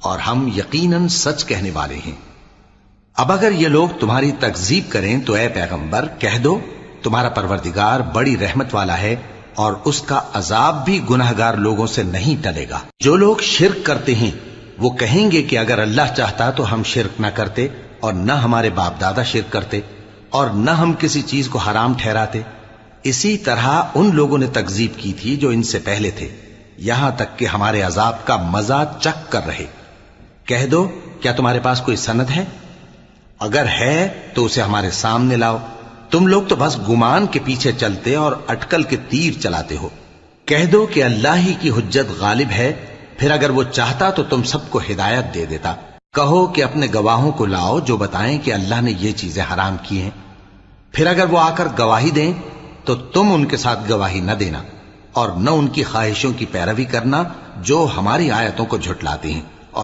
اور ہم یقیناً سچ کہنے والے ہیں۔ اب اگر یہ لوگ تمہاری تکذیب کریں تو اے پیغمبر کہہ دو تمہارا پروردگار بڑی رحمت والا ہے اور اس کا عذاب بھی گناہگار لوگوں سے نہیں ٹلے گا۔ جو لوگ شرک کرتے ہیں وہ کہیں گے کہ اگر اللہ چاہتا تو ہم شرک نہ کرتے اور نہ ہمارے باپ دادا شرک کرتے اور نہ ہم کسی چیز کو حرام ٹھہراتے۔ اسی طرح ان لوگوں نے تکذیب کی تھی جو ان سے پہلے تھے، یہاں تک کہ ہمارے عذاب کا مزہ چکھ کر رہے۔ کہہ دو کیا تمہارے پاس کوئی سند ہے؟ اگر ہے تو اسے ہمارے سامنے لاؤ۔ تم لوگ تو بس گمان کے پیچھے چلتے اور اٹکل کے تیر چلاتے ہو۔ کہہ دو کہ اللہ ہی کی حجت غالب ہے، پھر اگر وہ چاہتا تو تم سب کو ہدایت دے دیتا۔ کہو کہ اپنے گواہوں کو لاؤ جو بتائیں کہ اللہ نے یہ چیزیں حرام کی ہیں، پھر اگر وہ آ کر گواہی دیں تو تم ان کے ساتھ گواہی نہ دینا اور نہ ان کی خواہشوں کی پیروی کرنا جو ہماری آیتوں کو جھٹلاتے ہیں۔